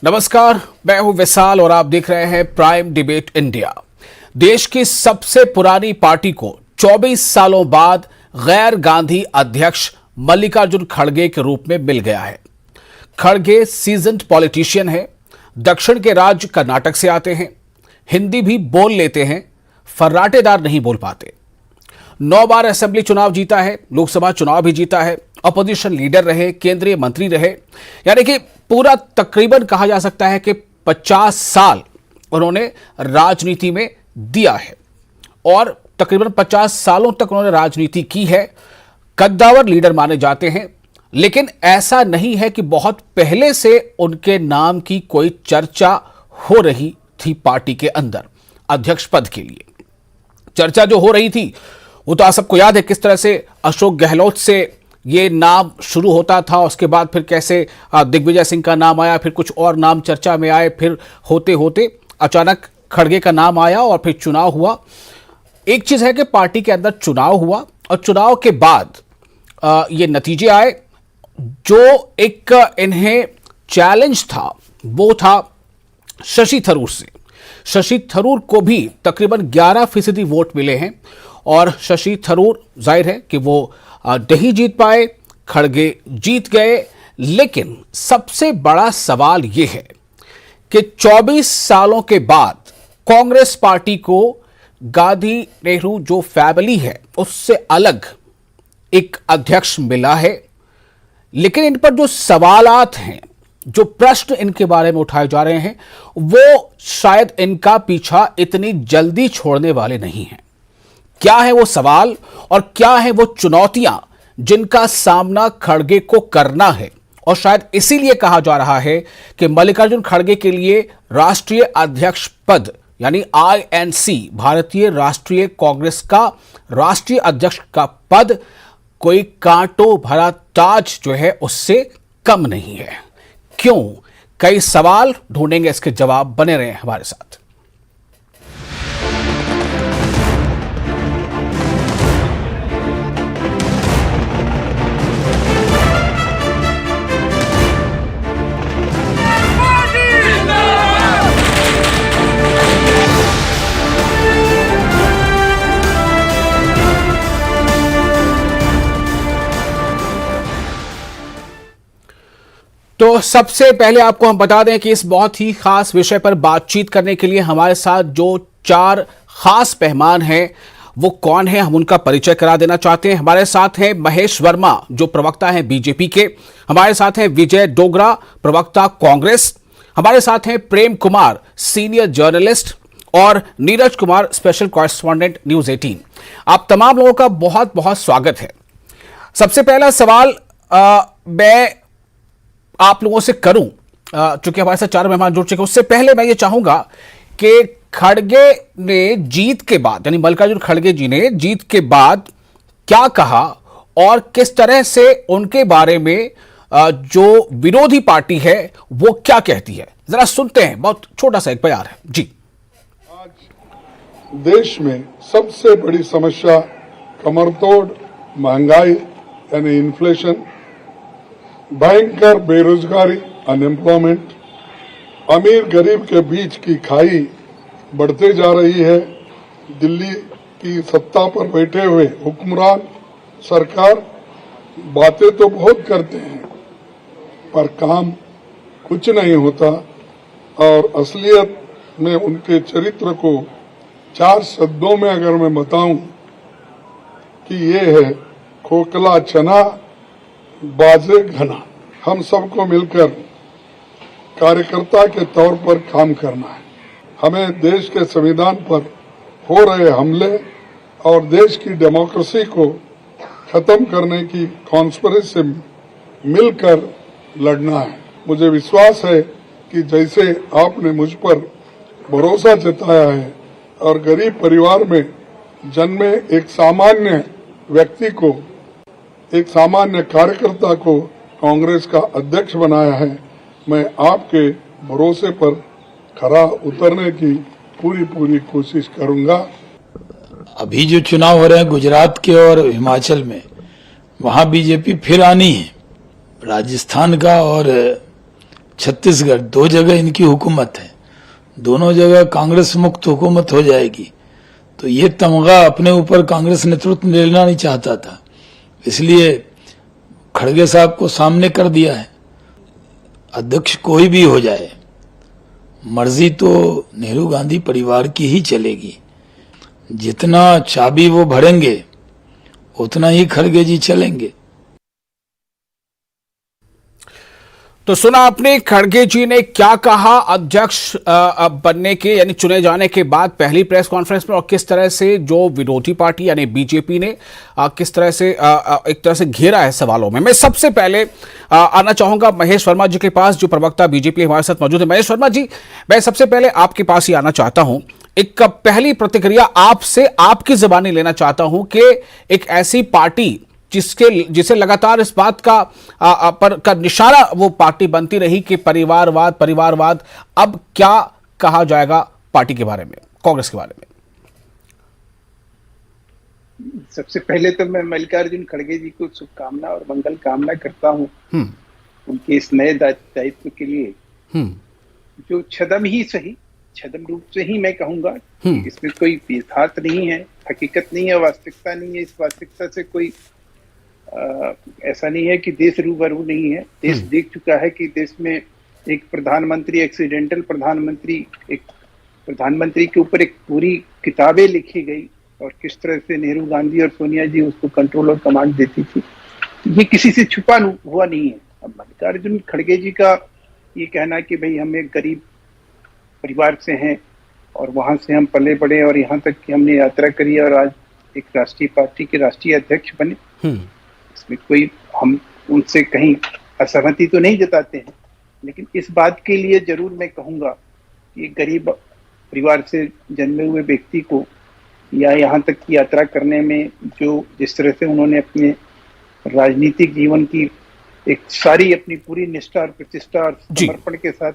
नमस्कार, मैं हूं विशाल और आप देख रहे हैं प्राइम डिबेट इंडिया। देश की सबसे पुरानी पार्टी को 24 सालों बाद गैर गांधी अध्यक्ष मल्लिकार्जुन खड़गे के रूप में मिल गया है। खड़गे सीजन्ड पॉलिटिशियन है, दक्षिण के राज्य कर्नाटक से आते हैं, हिंदी भी बोल लेते हैं, फर्राटेदार नहीं बोल पाते। 9 बार असेंबली चुनाव जीता है, लोकसभा चुनाव भी जीता है, अपोजिशन लीडर रहे, केंद्रीय मंत्री रहे, यानी कि पूरा तकरीबन कहा जा सकता है कि 50 साल उन्होंने राजनीति में दिया है और तकरीबन 50 सालों तक उन्होंने राजनीति की है। कद्दावर लीडर माने जाते हैं, लेकिन ऐसा नहीं है कि बहुत पहले से उनके नाम की कोई चर्चा हो रही थी पार्टी के अंदर अध्यक्ष पद के लिए। चर्चा जो हो रही थी वो तो आप सबको याद है किस तरह से अशोक गहलोत से ये नाम शुरू होता था, उसके बाद फिर कैसे दिग्विजय सिंह का नाम आया, फिर कुछ और नाम चर्चा में आए, फिर होते होते अचानक खड़गे का नाम आया और फिर चुनाव हुआ। एक चीज है कि पार्टी के अंदर चुनाव हुआ और चुनाव के बाद ये नतीजे आए। जो एक इन्हें चैलेंज था वो था शशि थरूर से। शशि थरूर को भी तकरीबन 11% वोट मिले हैं और शशि थरूर जाहिर है कि वो नहीं जीत पाए, खड़गे जीत गए। लेकिन सबसे बड़ा सवाल यह है कि 24 सालों के बाद कांग्रेस पार्टी को गांधी नेहरू जो फैमिली है उससे अलग एक अध्यक्ष मिला है, लेकिन इन पर जो सवालात हैं, जो प्रश्न इनके बारे में उठाए जा रहे हैं, वो शायद इनका पीछा इतनी जल्दी छोड़ने वाले नहीं हैं। क्या है वो सवाल और क्या है वो चुनौतियां जिनका सामना खड़गे को करना है, और शायद इसीलिए कहा जा रहा है कि मल्लिकार्जुन खड़गे के लिए राष्ट्रीय अध्यक्ष पद यानी INC भारतीय राष्ट्रीय कांग्रेस का राष्ट्रीय अध्यक्ष का पद कोई कांटों भरा ताज जो है उससे कम नहीं है। क्यों? कई सवाल ढूंढेंगे, इसके जवाब बने रहे हमारे साथ। तो सबसे पहले आपको हम बता दें कि इस बहुत ही खास विषय पर बातचीत करने के लिए हमारे साथ जो 4 खास मेहमान हैं वो कौन है, हम उनका परिचय करा देना चाहते हैं। हमारे साथ हैं महेश वर्मा जो प्रवक्ता हैं बीजेपी के, हमारे साथ हैं विजय डोगरा प्रवक्ता कांग्रेस, हमारे साथ हैं प्रेम कुमार सीनियर जर्नलिस्ट और Neeraj Kumar special correspondent news 18। आप तमाम लोगों का बहुत बहुत स्वागत है। सबसे पहला सवाल मैं आप लोगों से करूं, चूंकि हमारे साथ 4 मेहमान जुड़ चुके हैं, उससे पहले मैं ये चाहूंगा कि खड़गे ने जीत के बाद, यानी मल्लिकार्जुन खड़गे जी ने जीत के बाद क्या कहा और किस तरह से उनके बारे में जो विरोधी पार्टी है वो क्या कहती है, जरा सुनते हैं। बहुत छोटा सा एक बयान है जी। आज देश में सबसे बड़ी समस्या कमरतोड़ महंगाई यानी इन्फ्लेशन, भयंकर बेरोजगारी अनएम्प्लॉयमेंट, अमीर गरीब के बीच की खाई बढ़ते जा रही है। दिल्ली की सत्ता पर बैठे हुए हुक्मरान सरकार बातें तो बहुत करते हैं पर काम कुछ नहीं होता, और असलियत में उनके चरित्र को 4 शब्दों में अगर मैं बताऊं कि ये है खोखला चना बाजे घना। हम सबको मिलकर कार्यकर्ता के तौर पर काम करना है। हमें देश के संविधान पर हो रहे हमले और देश की डेमोक्रेसी को खत्म करने की कॉन्स्पिरेसी से मिलकर लड़ना है। मुझे विश्वास है कि जैसे आपने मुझ पर भरोसा जताया है और गरीब परिवार में जन्मे एक सामान्य व्यक्ति को, एक सामान्य कार्यकर्ता को कांग्रेस का अध्यक्ष बनाया है, मैं आपके भरोसे पर खरा उतरने की पूरी कोशिश करूंगा। अभी जो चुनाव हो रहे हैं गुजरात के और हिमाचल में, वहां बीजेपी फिर आनी है। राजस्थान का और छत्तीसगढ़, 2 जगह इनकी हुकूमत है, दोनों जगह कांग्रेस मुक्त हुकूमत हो जाएगी। तो ये तमगा अपने ऊपर कांग्रेस नेतृत्व लेना नहीं चाहता था, इसलिए खड़गे साहब को सामने कर दिया है। अध्यक्ष कोई भी हो जाए, मर्जी तो नेहरू गांधी परिवार की ही चलेगी। जितना चाबी वो भरेंगे उतना ही खड़गे जी चलेंगे। तो सुना आपने खड़गे जी ने क्या कहा अध्यक्ष बनने के यानी चुने जाने के बाद पहली प्रेस कॉन्फ्रेंस में, और किस तरह से जो विरोधी पार्टी यानी बीजेपी ने किस तरह से एक तरह से घेरा है सवालों में। मैं सबसे पहले आना चाहूंगा महेश वर्मा जी के पास, जो प्रवक्ता बीजेपी हमारे साथ मौजूद है। महेश वर्मा जी, मैं सबसे पहले आपके पास ही आना चाहता हूं, एक पहली प्रतिक्रिया आपसे आपकी जुबानी लेना चाहता हूं कि एक ऐसी पार्टी जिसे लगातार इस बात का निशाना वो पार्टी बनती रही कि परिवारवाद, अब क्या कहा जाएगा पार्टी के बारे में, कांग्रेस के बारे में? सबसे पहले तो मैं मल्लिकार्जुन खड़गे जी को शुभकामना और मंगल कामना करता हूं उनके इस नए दायित्व के लिए, जो छद्म रूप से ही मैं कहूंगा, इसमें कोई यथार्थ नहीं है, हकीकत नहीं है, वास्तविकता नहीं है। इस वास्तविकता से कोई ऐसा नहीं है कि देश रूबरू नहीं है। देश देख चुका है कि देश में एक प्रधानमंत्री, एक्सीडेंटल प्रधानमंत्री, एक प्रधानमंत्री के ऊपर एक पूरी किताबें लिखी गई और किस तरह से नेहरू गांधी और सोनिया जी उसको कंट्रोल और कमांड देती थी। ये किसी से छुपा हुआ नहीं है। अब मल्लिकार्जुन खड़गे जी का ये कहना कि भाई हम एक गरीब परिवार से हैं और वहां से हम पले बढ़े और यहाँ तक कि हमने यात्रा करी और आज एक राष्ट्रीय पार्टी के राष्ट्रीय अध्यक्ष बने, इसमें कोई हम उनसे कहीं असहमति तो नहीं जताते हैं। लेकिन इस बात के लिए जरूर मैं कहूंगा कि गरीब परिवार से जन्मे हुए व्यक्ति को या यहाँ तक की यात्रा करने में जिस तरह से उन्होंने अपने राजनीतिक जीवन की एक सारी अपनी पूरी निष्ठा और प्रतिष्ठा और समर्पण के साथ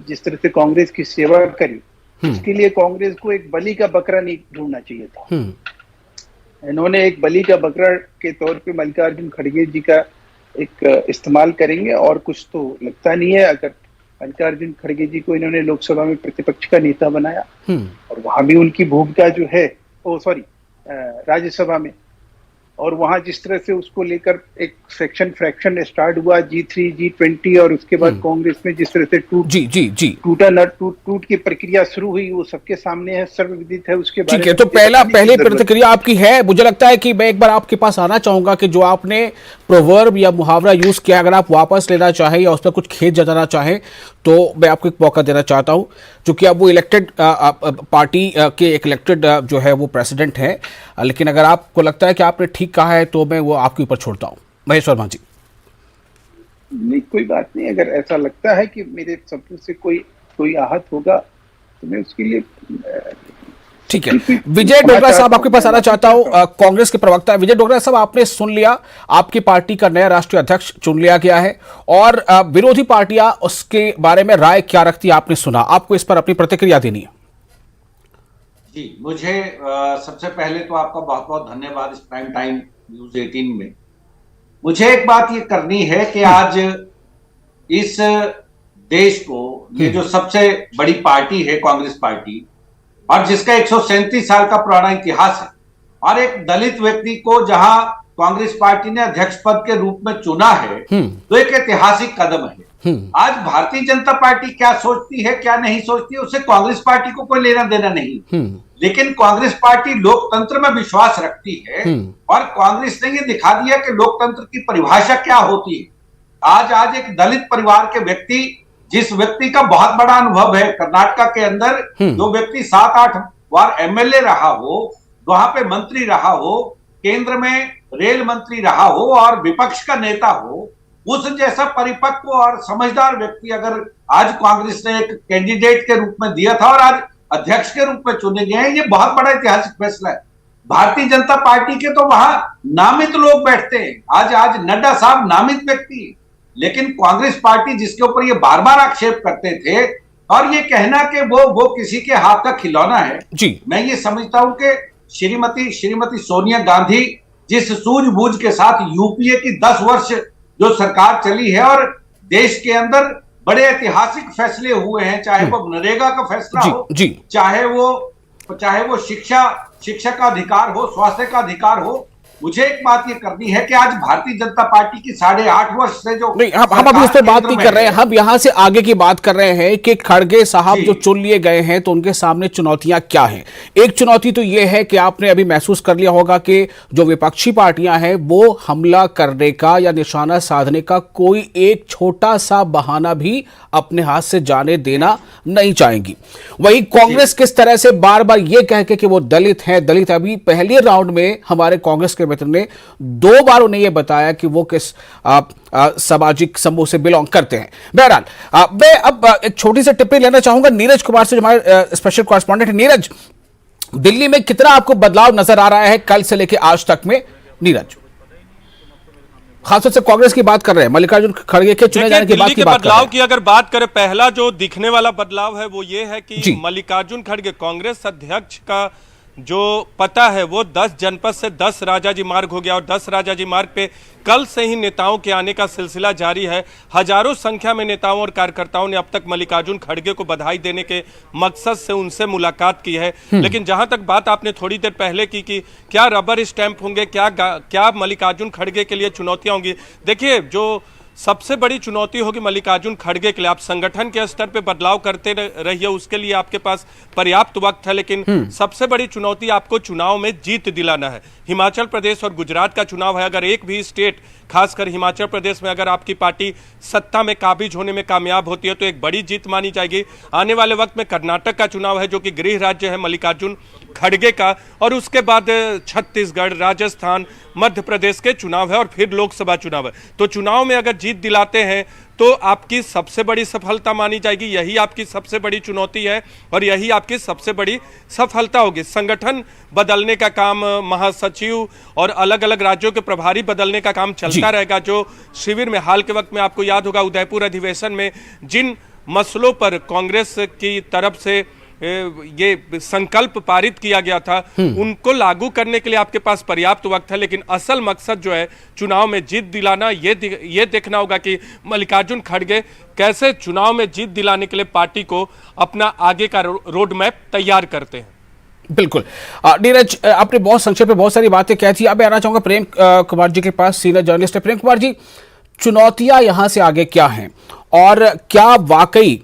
जिस तरह से कांग्रेस की सेवा करी, उसके लिए कांग्रेस को एक बलि का बकरा नहीं ढूंढना चाहिए था। इन्होंने एक बलि का बकरा के तौर पे मल्लिकार्जुन खड़गे जी का एक इस्तेमाल करेंगे और कुछ तो लगता नहीं है। अगर मल्लिकार्जुन खड़गे जी को इन्होंने लोकसभा में प्रतिपक्ष का नेता बनाया और वहां भी उनकी भूमिका जो है राज्यसभा में, और वहां जिस तरह से उसको लेकर एक सेक्शन फ्रैक्शन स्टार्ट हुआ G3 G20 और उसके बाद कांग्रेस में जिस तरह से टूट की प्रक्रिया शुरू हुई, वो सबके सामने है, सर्वविदित है। उसके बारे में तो पहली प्रतिक्रिया आपकी है। मुझे लगता है कि मैं एक बार आपके पास आना चाहूंगा कि जो आपने प्रोवर्ब या मुहावरा यूज किया, अगर आप वापस लेना चाहें या उस पर कुछ खेद जताना चाहें तो मैं आपको एक मौका देना चाहता हूं, क्योंकि अब वो इलेक्टेड पार्टी के एक इलेक्टेड जो है वो प्रेसिडेंट है। लेकिन अगर आपको लगता है कि आपने ठीक कहा है तो मैं वो आपके ऊपर छोड़ता हूं। महेश वर्मा जी। नहीं, कोई बात नहीं। अगर ऐसा लगता है कि मेरे शब्दों से कोई आहत होगा तो मैं उसके लिए ठीक है। विजय डोगरा साहब, आपके पास आना चाहता हूं, कांग्रेस के प्रवक्ता। विजय डोगरा साहब, आपने सुन लिया, आपकी पार्टी का नया राष्ट्रीय अध्यक्ष चुन लिया गया है और विरोधी पार्टियां उसके बारे में राय क्या रखती है आपने सुना, आपको इस पर अपनी प्रतिक्रिया देनी है। जी, मुझे सबसे पहले तो आपका बहुत बहुत धन्यवाद इस प्राइम टाइम न्यूज 18 में। मुझे एक बात ये करनी है कि आज इस देश को ये जो सबसे बड़ी पार्टी है कांग्रेस पार्टी, और जिसका 137 साल का पुराना इतिहास है, और एक दलित व्यक्ति को जहां कांग्रेस पार्टी ने अध्यक्ष पद के रूप में चुना है, तो एक ऐतिहासिक कदम है। आज भारतीय जनता पार्टी क्या सोचती है क्या नहीं सोचती है, उससे कांग्रेस पार्टी को कोई लेना देना नहीं। लेकिन कांग्रेस पार्टी लोकतंत्र में विश्वास रखती है और कांग्रेस ने ये दिखा दिया कि लोकतंत्र की परिभाषा क्या होती है। आज एक दलित परिवार के व्यक्ति, जिस व्यक्ति का बहुत बड़ा अनुभव है कर्नाटक के अंदर, जो व्यक्ति 7-8 बार एमएलए रहा हो, वहां पे मंत्री रहा हो, केंद्र में रेल मंत्री रहा हो और विपक्ष का नेता हो, उस जैसा परिपक्व और समझदार व्यक्ति अगर आज कांग्रेस ने एक कैंडिडेट के रूप में दिया था और आज अध्यक्ष के रूप में चुने गए हैं, ये बहुत बड़ा ऐतिहासिक फैसला है। भारतीय जनता पार्टी के तो वहां नामित लोग बैठते हैं। आज नड्डा साहब नामित व्यक्ति है, लेकिन कांग्रेस पार्टी जिसके ऊपर ये बार बार आक्षेप करते थे और ये कहना कि वो किसी के हाथ का खिलौना है जी, मैं ये समझता हूं कि श्रीमती सोनिया गांधी जिस सूझबूझ के साथ यूपीए की 10 वर्ष जो सरकार चली है और देश के अंदर बड़े ऐतिहासिक फैसले हुए हैं, चाहे वो नरेगा का फैसला हो, जी चाहे वो शिक्षा का अधिकार हो, स्वास्थ्य का अधिकार हो। मुझे एक बात ये करनी है कि आज भारतीय जनता पार्टी की 8.5 वर्ष से जो नहीं, हम अभी उस पर बात नहीं कर रहे हैं, हम यहां से आगे की बात कर रहे हैं कि खड़गे साहब जो चुन लिए गए हैं तो उनके सामने चुनौतियां क्या हैं। एक चुनौती तो यह है कि आपने अभी महसूस कर लिया होगा कि जो विपक्षी पार्टियां हैं वो हमला करने का या निशाना साधने का कोई एक छोटा सा बहाना भी अपने हाथ से जाने देना नहीं चाहेंगी। वही कांग्रेस किस तरह से बार बार यह कह के कि वो दलित हैं, दलित अभी पहले राउंड में हमारे कांग्रेस के मित्र ने 2 बार उन्हें यह बताया कि वो किस सामाजिक समूह से बिलोंग करते हैं। बहरहाल मैं अब एक छोटी सी टिप्पणी लेना चाहूंगा नीरज कुमार से, जो हमारे स्पेशल कॉरेस्पॉन्डेंट है। नीरज, दिल्ली में कितना आपको बदलाव नजर आ रहा है कल से लेकर आज तक में? नीरज, खासतौर से कांग्रेस की बात कर रहे हैं, मल्लिकार्जुन खड़गे के चुने जाने के बाद की बात बदलाव की अगर बात करें, पहला जो दिखने वाला बदलाव है वो ये है कि मल्लिकार्जुन खड़गे कांग्रेस अध्यक्ष का जो पता है वो 10 जनपद से 10 राजाजी मार्ग हो गया और 10 राजाजी मार्ग पे कल से ही नेताओं के आने का सिलसिला जारी है। हजारों संख्या में नेताओं और कार्यकर्ताओं ने अब तक मल्लिकार्जुन खड़गे को बधाई देने के मकसद से उनसे मुलाकात की है। लेकिन जहां तक बात आपने थोड़ी देर पहले की कि क्या रबर स्टैंप होंगे, क्या मल्लिकार्जुन खड़गे के लिए चुनौतियां होंगी, देखिए जो सबसे बड़ी चुनौती होगी मल्लिकार्जुन खड़गे के लिए, आप संगठन के स्तर पे बदलाव करते रहिए, उसके लिए आपके पास पर्याप्त वक्त है, लेकिन सबसे बड़ी चुनौती आपको चुनाव में जीत दिलाना है। हिमाचल प्रदेश और गुजरात का चुनाव है, अगर एक भी स्टेट, खासकर हिमाचल प्रदेश में अगर आपकी पार्टी सत्ता में काबिज होने में कामयाब होती है तो एक बड़ी जीत मानी जाएगी। आने वाले वक्त में कर्नाटक का चुनाव है जो कि गृह राज्य है मल्लिकार्जुन खड़गे का, और उसके बाद छत्तीसगढ़, राजस्थान, मध्य प्रदेश के चुनाव है और फिर लोकसभा चुनाव है। तो चुनाव में अगर जीत दिलाते हैं तो आपकी सबसे बड़ी सफलता मानी जाएगी, यही आपकी सबसे बड़ी चुनौती है और यही आपकी सबसे बड़ी सफलता होगी। संगठन बदलने का काम, महासचिव और अलग अलग राज्यों के प्रभारी बदलने का काम चलता रहेगा। जो शिविर में हाल के वक्त में आपको याद होगा उदयपुर अधिवेशन में जिन मसलों पर कांग्रेस की तरफ से ये संकल्प पारित किया गया था उनको लागू करने के लिए आपके पास पर्याप्त वक्त है, लेकिन असल मकसद जो है चुनाव में जीत दिलाना, ये देखना होगा कि मल्लिकार्जुन खड़गे कैसे चुनाव में जीत दिलाने के लिए पार्टी को अपना आगे का रोड मैप तैयार करते हैं। बिल्कुल नीरज, आपने बहुत संक्षेप में बहुत सारी बातें कह दी। अब मैं आना चाहूंगा प्रेम कुमार जी के पास, सीनियर जर्नलिस्ट है। प्रेम कुमार जी, चुनौतियां यहां से आगे क्या हैं और क्या वाकई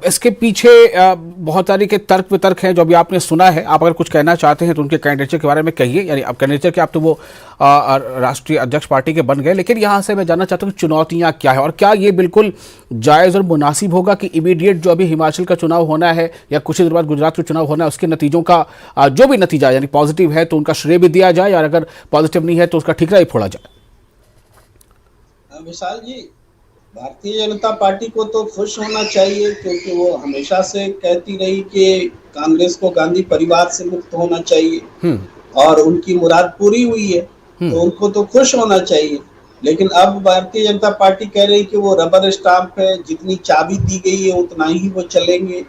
इसके पीछे बहुत सारी के तर्क वितर्क हैं जो अभी आपने सुना है? आप अगर कुछ कहना चाहते हैं तो उनके कैंडिडेचर के बारे में कहिए, यानी अब कैंडिडेचर के आप तो वो राष्ट्रीय अध्यक्ष पार्टी के बन गए, लेकिन यहां से मैं जानना चाहता हूं कि चुनौतियां क्या है और क्या ये बिल्कुल जायज़ और मुनासिब होगा कि इमीडिएट जो अभी हिमाचल का चुनाव होना है या कुछ ही देर बाद गुजरात का चुनाव होना है उसके नतीजों का जो भी नतीजा यानी पॉजिटिव है तो उनका श्रेय भी दिया जाए और अगर पॉजिटिव नहीं है तो उसका ठिकरा ही फोड़ा जाए? विशाल जी, भारतीय जनता पार्टी को तो खुश होना चाहिए क्योंकि वो हमेशा से कहती रही कि कांग्रेस को गांधी परिवार से मुक्त होना चाहिए और उनकी मुराद पूरी हुई है, तो उनको तो खुश होना चाहिए। लेकिन अब भारतीय जनता पार्टी कह रही कि वो रबर स्टाम्प है, जितनी चाबी दी गई है उतना ही वो चलेंगे।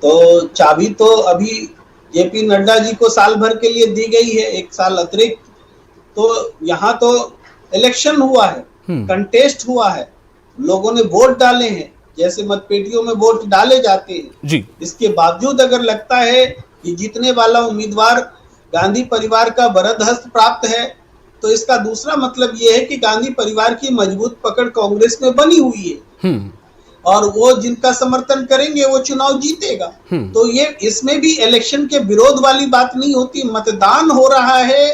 तो चाबी तो अभी जेपी नड्डा जी को साल भर के लिए दी गई है, 1 साल अतिरिक्त। तो यहाँ तो इलेक्शन हुआ है, कंटेस्ट हुआ है, लोगों ने वोट डाले हैं, जैसे मतपेटियों में वोट डाले जाते हैं जी। इसके बावजूद अगर लगता है कि जीतने वाला उम्मीदवार गांधी परिवार का वरदहस्त प्राप्त है तो इसका दूसरा मतलब यह है कि गांधी परिवार की मजबूत पकड़ कांग्रेस में बनी हुई है और वो जिनका समर्थन करेंगे वो चुनाव जीतेगा। तो ये इसमें भी इलेक्शन के विरोध वाली बात नहीं होती, मतदान हो रहा है,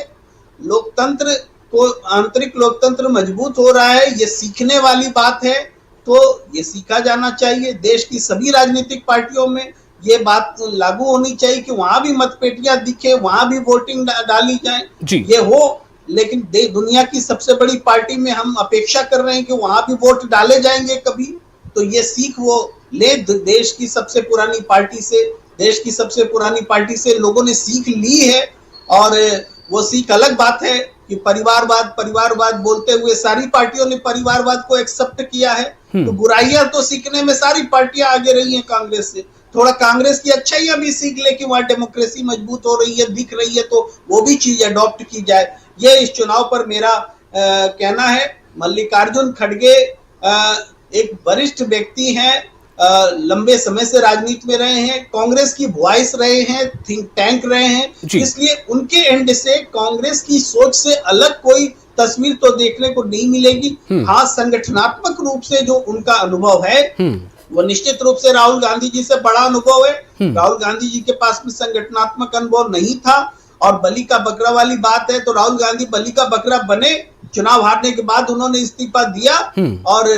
लोकतंत्र को आंतरिक लोकतंत्र मजबूत हो रहा है, ये सीखने वाली बात है। तो ये सीखा जाना चाहिए, देश की सभी राजनीतिक पार्टियों में ये बात लागू होनी चाहिए कि वहां भी मतपेटियां दिखे, वहां भी वोटिंग डाली जाए, ये हो। लेकिन दुनिया की सबसे बड़ी पार्टी में हम अपेक्षा कर रहे हैं कि वहां भी वोट डाले जाएंगे कभी, तो ये सीख वो ले। देश की सबसे पुरानी पार्टी से लोगों ने सीख ली है और वो सीख अलग बात है कि परिवारवाद बोलते हुए सारी पार्टियों ने परिवारवाद को एक्सेप्ट किया है। तो बुराइयां तो सीखने में सारी पार्टियां आगे रही हैं कांग्रेस से, थोड़ा कांग्रेस की अच्छाइयां भी सीख ले कि वहां डेमोक्रेसी मजबूत हो रही है, दिख रही है, तो वो भी चीज अडॉप्ट की जाए। ये इस चुनाव पर मेरा कहना है। मल्लिकार्जुन खड़गे एक वरिष्ठ व्यक्ति हैं, लंबे समय से राजनीति में रहे हैं, कांग्रेस की वॉइस रहे हैं, थिंक टैंक रहे हैं, इसलिए उनके एंड से कांग्रेस की सोच से अलग कोई तस्वीर तो देखने को नहीं मिलेगी। हाँ, संगठनात्मक रूप से जो उनका अनुभव है वो निश्चित रूप से राहुल गांधी जी से बड़ा अनुभव है। राहुल गांधी जी के पास में संगठनात्मक अनुभव नहीं था, और बलि का बकरा वाली बात है तो राहुल गांधी बलि का बकरा बने। चुनाव हारने के बाद उन्होंने इस्तीफा दिया, और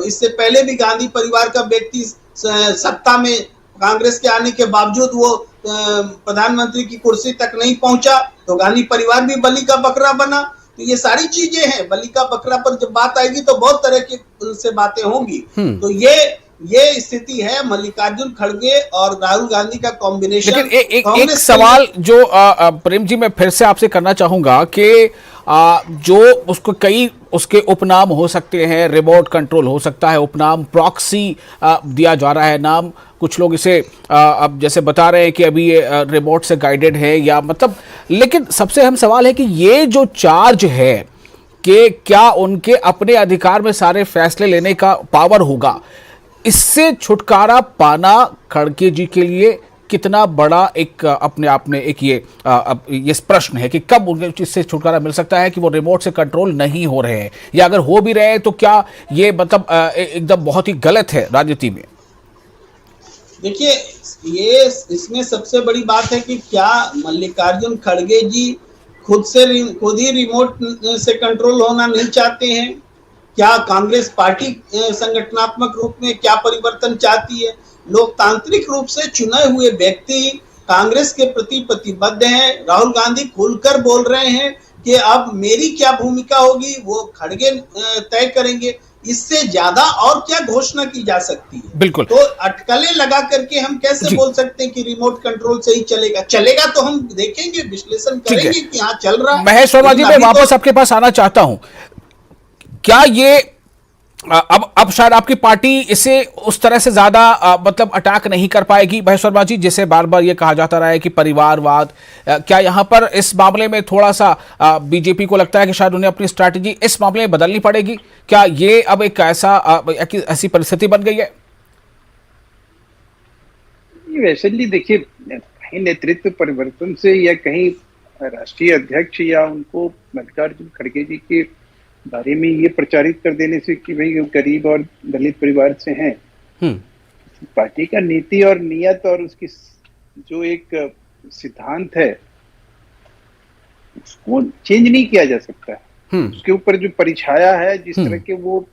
इससे पहले भी गांधी परिवार का व्यक्ति सत्ता में कांग्रेस के आने के बावजूद वो प्रधानमंत्री की कुर्सी तक नहीं पहुंचा, तो गांधी परिवार भी बलि का बकरा बना। तो ये सारी चीजें हैं। बलि का बकरा पर जब बात आएगी तो बहुत तरह की उनसे बातें होंगी। तो ये स्थिति है मल्लिकार्जुन खड़गे और राहुल गांधी का कॉम्बिनेशन। लेकिन एक सवाल जो प्रेम जी मैं फिर से आपसे करना चाहूंगा कि जो उसको कई उसके उपनाम हो सकते हैं, रिमोट कंट्रोल हो सकता है, उपनाम प्रॉक्सी दिया जा रहा है नाम, कुछ लोग इसे अब जैसे बता रहे हैं कि अभी ये रिमोट से गाइडेड है या मतलब, लेकिन सबसे अहम सवाल है कि ये जो चार्ज है कि क्या उनके अपने अधिकार में सारे फैसले लेने का पावर होगा, इससे छुटकारा पाना खड़गे जी के लिए कितना बड़ा एक अपने आप में एक ये प्रश्न है कि कब उन्हें इससे छुटकारा मिल सकता है कि वो रिमोट से कंट्रोल नहीं हो रहे हैं, या अगर हो भी रहे हैं तो क्या ये मतलब एकदम बहुत ही गलत है राजनीति में? देखिए, ये इसमें सबसे बड़ी बात है कि क्या मल्लिकार्जुन खड़गे जी खुद ही रिमोट से कंट्रोल होना नहीं चाहते हैं? क्या कांग्रेस पार्टी संगठनात्मक रूप में क्या परिवर्तन चाहती है? लोकतांत्रिक रूप से चुने हुए व्यक्ति कांग्रेस के प्रति प्रतिबद्ध हैं। राहुल गांधी खुलकर बोल रहे हैं कि अब मेरी क्या भूमिका होगी वो खड़गे तय करेंगे। इससे ज्यादा और क्या घोषणा की जा सकती है? बिल्कुल। तो अटकलें लगा करके हम कैसे बोल सकते हैं कि रिमोट कंट्रोल से ही चलेगा तो हम देखेंगे, विश्लेषण करेंगे कि हाँ चल रहा है। महेश वर्मा जी, मैं वापस आपके पास आना चाहता हूं। क्या ये अब शायद आपकी पार्टी इसे उस तरह से ज्यादा मतलब अटैक नहीं कर पाएगी महेश वर्मा जी, जैसे बार बार ये कहा जाता रहा है कि परिवारवाद, क्या यहां पर इस मामले में थोड़ा सा बीजेपी को लगता है कि शायद उन्हें अपनी स्ट्रैटेजी इस मामले में बदलनी पड़ेगी? क्या ये अब एक ऐसी परिस्थिति बन गई है? वैसे नहीं, देखिए, कहीं नेतृत्व परिवर्तन से या कहीं राष्ट्रीय अध्यक्ष या उनको मल्लिकार्जुन खड़गे जी के बारे में ये प्रचारित कर देने से कि भाई गरीब और दलित परिवार से हैं, पार्टी का नीति और नियत और उसकी जो एक सिद्धांत है उसको चेंज नहीं किया जा सकता है। उसके ऊपर जो परिछाया है, जिस तरह के वो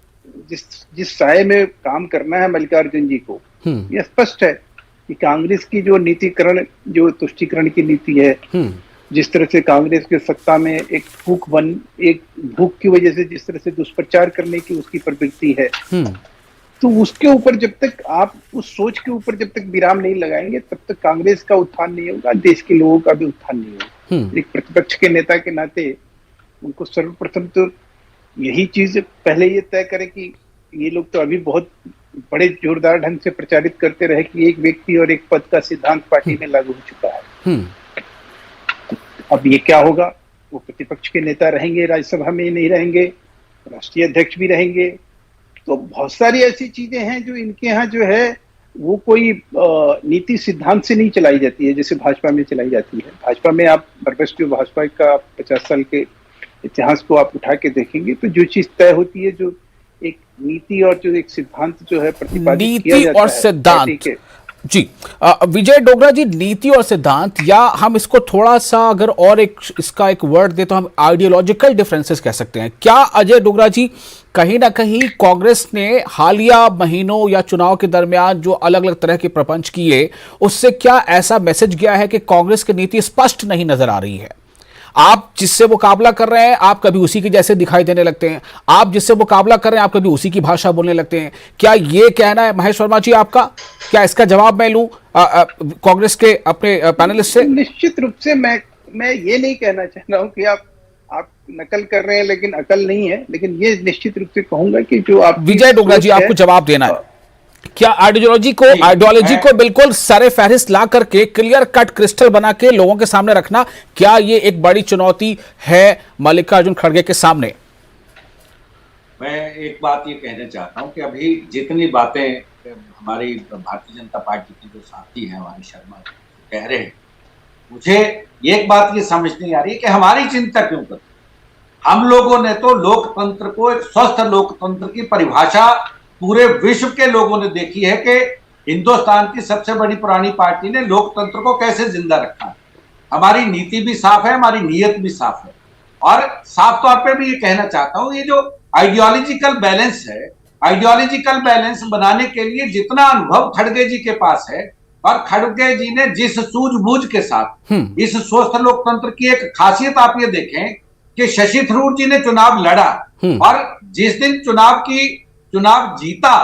जिस साये में काम करना है मल्लिकार्जुन जी को, यह स्पष्ट है कि कांग्रेस की जो नीतिकरण, जो तुष्टीकरण की नीति है, जिस तरह से कांग्रेस के सत्ता में एक भूख की वजह से जिस तरह से दुष्प्रचार करने की उसकी प्रवृत्ति है, तो उसके ऊपर जब तक आप उस सोच के ऊपर जब तक विराम नहीं लगाएंगे तब तक कांग्रेस का उत्थान नहीं होगा, देश के लोगों का भी उत्थान नहीं होगा। एक प्रतिपक्ष के नेता के नाते उनको सर्वप्रथम तो यही चीज पहले ये तय करे कि ये लोग तो अभी बहुत बड़े जोरदार ढंग से प्रचारित करते रहे कि एक व्यक्ति और एक पद का सिद्धांत पार्टी में लागू हो चुका है। अब ये क्या होगा? वो प्रतिपक्ष के नेता रहेंगे, राज्यसभा में नहीं रहेंगे, राष्ट्रीय अध्यक्ष भी रहेंगे, तो बहुत सारी ऐसी चीजें हैं जो इनके यहाँ जो है वो कोई नीति सिद्धांत से नहीं चलाई जाती है जैसे भाजपा में चलाई जाती है। भाजपा में आप बर्बस्ट जो भाजपा का 50 साल के इतिहास को आप उठा के देखेंगे तो जो चीज तय होती है, जो एक नीति और जो एक सिद्धांत जो है प्रतिपादित किया जाता है, और सिद्धांत जी विजय डोगरा जी, नीति और सिद्धांत, या हम इसको थोड़ा सा अगर और इसका एक वर्ड दे तो हम आइडियोलॉजिकल डिफरेंसेस कह सकते हैं। क्या अजय डोगरा जी कहीं ना कहीं कांग्रेस ने हालिया महीनों या चुनाव के दरमियान जो अलग अलग तरह के प्रपंच किए, उससे क्या ऐसा मैसेज गया है कि कांग्रेस की नीति स्पष्ट नहीं नजर आ रही है? आप जिससे मुकाबला कर रहे हैं आप कभी उसी के जैसे दिखाई देने लगते हैं, आप जिससे मुकाबला कर रहे हैं आप कभी उसी की भाषा बोलने लगते हैं। क्या ये कहना है महेश वर्मा जी आपका? क्या इसका जवाब मैं लूं कांग्रेस के अपने पैनलिस्ट से? निश्चित रूप से मैं ये नहीं कहना चाह रहा हूं कि आप नकल कर रहे हैं लेकिन अकल नहीं है, लेकिन ये निश्चित रूप से कहूंगा कि जो आप विजय डोगरा जी आपको जवाब देना है। क्या आइडियोलॉजी को बिल्कुल सरे फहरिस्त ला करके क्लियर कट क्रिस्टल बना के लोगों के सामने रखना, क्या ये एक बड़ी चुनौती है मल्लिकार्जुन खड़गे के सामने? मैं एक बात ये कहना चाहता हूँ कि अभी जितनी बातें हमारी भारतीय जनता पार्टी के जो साथी हैं हमारे शर्मा कह रहे हैं, मुझे एक बात ये समझ नहीं आ रही कि हमारी चिंता क्यों करते। हम लोगों ने तो लोकतंत्र को, एक स्वस्थ लोकतंत्र की परिभाषा पूरे विश्व के लोगों ने देखी है कि हिंदुस्तान की सबसे बड़ी पुरानी पार्टी ने लोकतंत्र को कैसे जिंदा रखा। हमारी नीति भी साफ है, हमारी नीयत भी साफ है, और साफ तौर पे भी ये कहना चाहता हूं, ये जो आइडियोलॉजिकल बैलेंस है, आइडियोलॉजिकल बैलेंस बनाने के लिए जितना अनुभव खड़गे जी के पास है, और खड़गे जी ने जिस सूझबूझ के साथ इस स्वस्थ लोकतंत्र की एक खासियत आप ये देखें कि शशि थरूर जी ने चुनाव लड़ा और जिस दिन चुनाव जीता,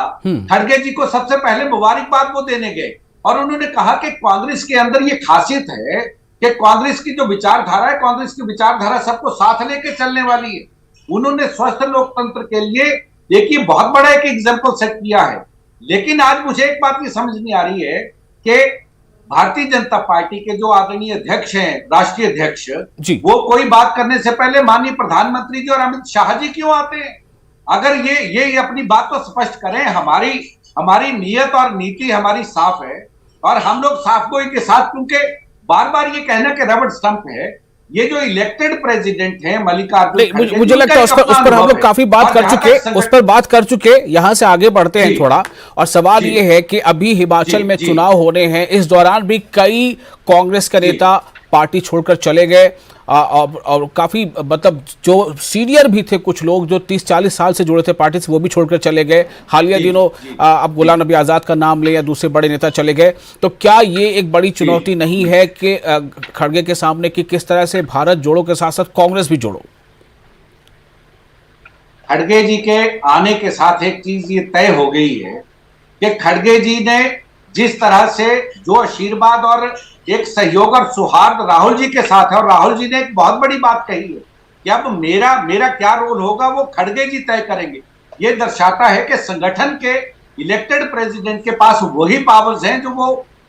खड़गे जी को सबसे पहले मुबारकबाद वो देने गए और उन्होंने कहा कि कांग्रेस के अंदर ये खासियत है कि कांग्रेस की जो विचारधारा है, कांग्रेस की विचारधारा सबको साथ लेके चलने वाली है। उन्होंने स्वस्थ लोकतंत्र के लिए देखिए बहुत बड़ा एक एग्जाम्पल सेट किया है। लेकिन आज मुझे एक बात ये समझ नहीं आ रही है कि भारतीय जनता पार्टी के जो आदरणीय अध्यक्ष हैं, राष्ट्रीय अध्यक्ष, वो कोई बात करने से पहले माननीय प्रधानमंत्री जी और अमित शाह जी क्यों आते हैं? अगर ये अपनी बात तो स्पष्ट करें। हमारी नियत और नीति हमारी साफ है और हम लोग साफ गोई के साथ, क्योंकि बार बार ये कहना कि रबड़ स्टंप है, ये जो इलेक्टेड प्रेसिडेंट हैं मल्लिकार्जुन, मुझे लगता है उस पर हम लोग काफी बात कर चुके, यहां से आगे बढ़ते हैं थोड़ा। और सवाल ये है कि अभी हिमाचल में चुनाव होने हैं, इस दौरान भी कई कांग्रेस के नेता पार्टी छोड़कर चले गए और काफी मतलब जो सीनियर भी थे, कुछ लोग जो 30-40 साल से जुड़े थे पार्टी से, वो भी छोड़कर चले गए। हालिया दिनों अब गुलाम नबी आजाद का नाम ले या दूसरे बड़े नेता चले गए। तो क्या ये एक बड़ी चुनौती नहीं है कि खड़गे के सामने कि किस तरह से भारत जोड़ो के साथ साथ कांग्रेस भी जोड़ो? खड़गे जी के आने के साथ एक चीज ये तय हो गई है कि खड़गे जी ने जिस तरह से जो आशीर्वाद और एक सहयोग और सौहार्द राहुल जी के साथ है, और राहुल जी ने एक बहुत बड़ी बात कही है कि अब मेरा क्या रोल होगा वो खड़गे जी तय करेंगे। ये दर्शाता है कि संगठन के इलेक्टेड प्रेसिडेंट के पास वही पावर्स हैं जो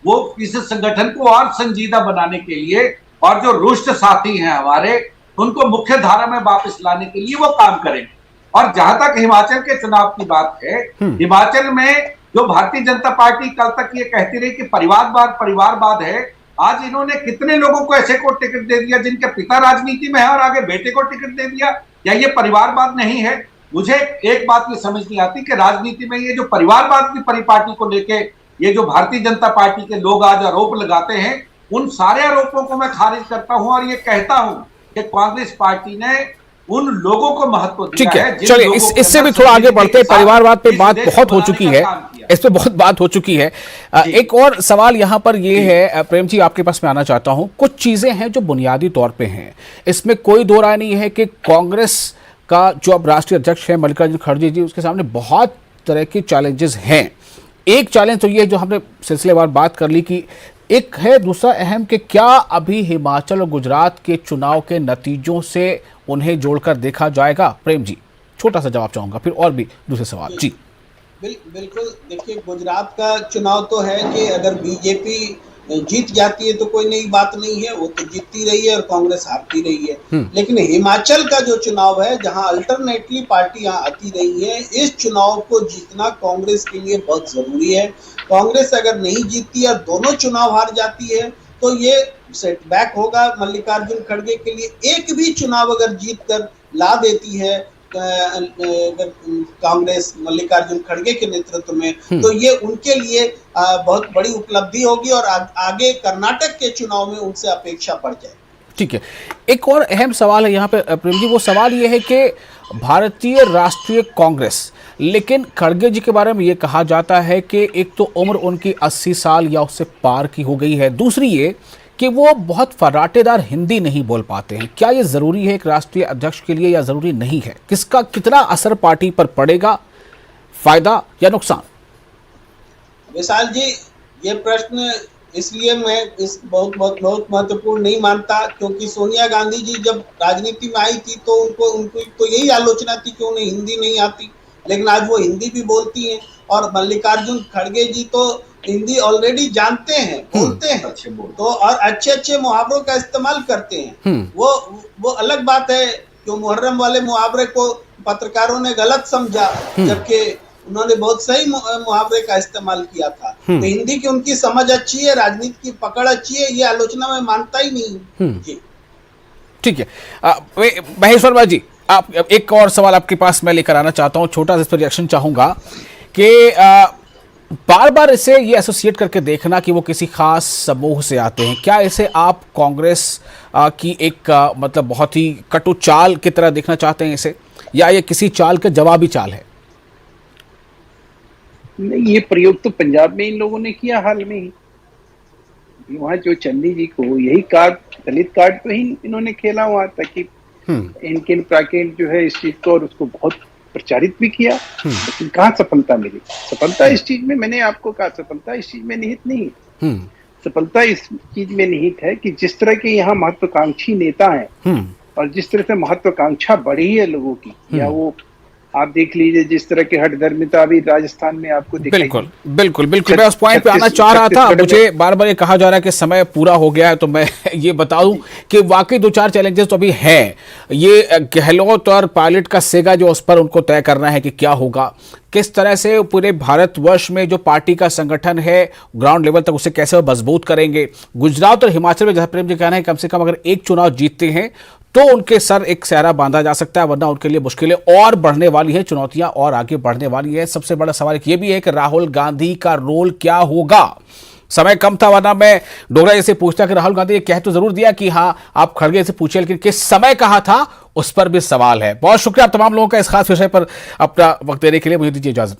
वो इस संगठन को और संजीदा बनाने के लिए, और जो रुष्ट साथी हैं हमारे, उनको मुख्य धारा में वापस लाने के लिए वो काम करेंगे। और जहां तक हिमाचल के चुनाव की बात है, हिमाचल में जो भारतीय जनता पार्टी कल तक ये कहती रही कि परिवारवाद है, आज इन्होंने कितने लोगों को ऐसे को टिकट दे दिया जिनके पिता राजनीति में है और आगे बेटे को टिकट दे दिया? या ये परिवारवाद नहीं है? मुझे एक बात ये समझ नहीं आती कि राजनीति में ये जो परिवारवाद की परिपाटी को लेके ये जो भारतीय जनता पार्टी के लोग आज आरोप लगाते हैं, उन सारे आरोपों को मैं खारिज करता हूं और ये कहता हूं कि कांग्रेस पार्टी ने उन लोगों को महत्व दिया है। चलिए इससे भी थोड़ा आगे बढ़ते हैं। परिवारवाद पे बात बहुत हो चुकी है, इस पे बहुत बात हो चुकी है। एक और सवाल यहाँ पर ये है, प्रेम जी आपके पास मैं आना चाहता हूँ। कुछ चीजें हैं जो बुनियादी तौर पे हैं, इसमें कोई दो राय नहीं है कि कांग्रेस का जो अब राष्ट्रीय अध्यक्ष है मल्लिकार्जुन खड़गे जी, उसके सामने बहुत तरह के चैलेंजेस हैं। एक चैलेंज तो ये जो हमने सिलसिलेवार बात कर ली कि एक है, दूसरा अहम कि क्या अभी हिमाचल और गुजरात के चुनाव के नतीजों से उन्हें जोड़कर देखा जाएगा? प्रेम जी छोटा सा जवाब चाहूंगा, फिर और भी दूसरे सवाल जी। बिल्कुल, देखिए गुजरात का चुनाव तो है कि अगर बीजेपी जीत जाती है तो कोई नई बात नहीं है, वो तो जीतती रही है और कांग्रेस हारती रही है। लेकिन हिमाचल का जो चुनाव है, जहां अल्टरनेटली पार्टियां आती रही है, इस चुनाव को जीतना कांग्रेस के लिए बहुत जरूरी है। कांग्रेस अगर नहीं जीतती और दोनों चुनाव हार जाती है तो ये सेटबैक होगा मल्लिकार्जुन खड़गे के लिए। एक भी चुनाव अगर जीत कर ला देती है कांग्रेस मल्लिकार्जुन खड़गे के नेतृत्व में, तो ये उनके लिए बहुत बड़ी उपलब्धि होगी और आगे कर्नाटक के चुनाव में उनसे अपेक्षा बढ़ जाएगी। ठीक है, एक और अहम सवाल है यहाँ पे प्रेम जी, वो सवाल ये है कि भारतीय राष्ट्रीय कांग्रेस, लेकिन खड़गे जी के बारे में ये कहा जाता है कि एक तो उम्र उनकी 80 साल या उससे पार की हो गई है, दूसरी ये कि वो बहुत फर्राटेदार हिंदी नहीं बोल पाते हैं। क्या ये जरूरी है एक राष्ट्रीय अध्यक्ष के लिए या जरूरी नहीं है? किसका कितना असर पार्टी पर पड़ेगा, फायदा या नुकसान? विशाल जी, ये प्रश्न इसलिए मैं इस बहुत महत्वपूर्ण नहीं मानता, क्योंकि सोनिया गांधी जी जब राजनीति में आई थी तो उनको तो यही आलोचना थी कि उन्हें हिंदी नहीं आती, लेकिन आज वो हिंदी भी बोलती हैं। और मल्लिकार्जुन खड़गे जी तो हिंदी ऑलरेडी जानते हैं, बोलते हैं, तो और अच्छे मुहावरों का इस्तेमाल करते हैं। वो अलग बात है, जो मुहर्रम वाले मुहावरे को पत्रकारों ने गलत समझा, जबकि उन्होंने बहुत सही मुहावरे का इस्तेमाल किया था। तो हिंदी की उनकी समझ अच्छी है, राजनीति की पकड़ अच्छी है, ये आलोचना मैं मानता ही नहीं जी। ठीक है, महेश वर्मा जी, आप एक और सवाल आपके पास मैं लेकर आना चाहता हूं, छोटा सा इस पर रिएक्शन चाहूंगा कि बार बार इसे ये एसोसिएट करके देखना कि वो किसी खास समूह से आते हैं, क्या इसे आप कांग्रेस की एक मतलब बहुत ही कटु चाल की तरह देखना चाहते हैं इसे, या ये किसी चाल का जवाबी चाल है? नहीं, ये प्रयोग तो पंजाब में इन लोगों ने किया हाल में ही। वहां जो चन्नी जी को यही कार्ड, दलित कार्ड तो ही इन्होंने खेला वहां तक कि इनके प्राकेंड जो है इस चीज को, और उसको बहुत प्रचारित भी किया, लेकिन कहाँ सफलता मिली? सफलता इस चीज में, मैंने आपको कहा, सफलता इस चीज में निहित नहीं है। सफलता इस चीज में निहित है कि जिस तरह के यहाँ महत्वाकांक्षी नेता हैं और जिस तरह से महत्वाकांक्षा बढ़ी है लोगों की, या वो आप देख लीजिए जिस तरह की हठधर्मिता अभी राजस्थान में आपको दिखाई। बिल्कुल बिल्कुल बिल्कुल, मैं उस पॉइंट पे आना चाह रहा था। मुझे बार बार ये कहा जा रहा है कि समय पूरा हो गया है, तो मैं ये बताऊं कि वाकई 2-4 चैलेंजेस तो अभी हैं। ये गहलोत और पायलट का सेगा जो उस पर उनको तय करना है कि क्या होगा, किस तरह से पूरे भारतवर्ष में जो पार्टी का संगठन है ग्राउंड लेवल तक उसे कैसे मजबूत करेंगे। गुजरात और हिमाचल में जहां प्रेम जी कहना है कम से कम अगर एक चुनाव जीतते हैं तो उनके सर एक सहरा बांधा जा सकता है, वरना उनके लिए मुश्किलें और बढ़ने वाली है, चुनौतियां और आगे बढ़ने वाली है। सबसे बड़ा सवाल ये भी है कि राहुल गांधी का रोल क्या होगा। समय कम था, वरना मैं डोगरा जैसे पूछता कि राहुल गांधी ये कह तो जरूर दिया कि हाँ आप खड़गे से पूछिए, लेकिन किस समय कहा था उस पर भी सवाल है। बहुत शुक्रिया आप तमाम लोगों का इस खास विषय पर अपना वक्त देने के लिए। मुझे दीजिए इजाजत।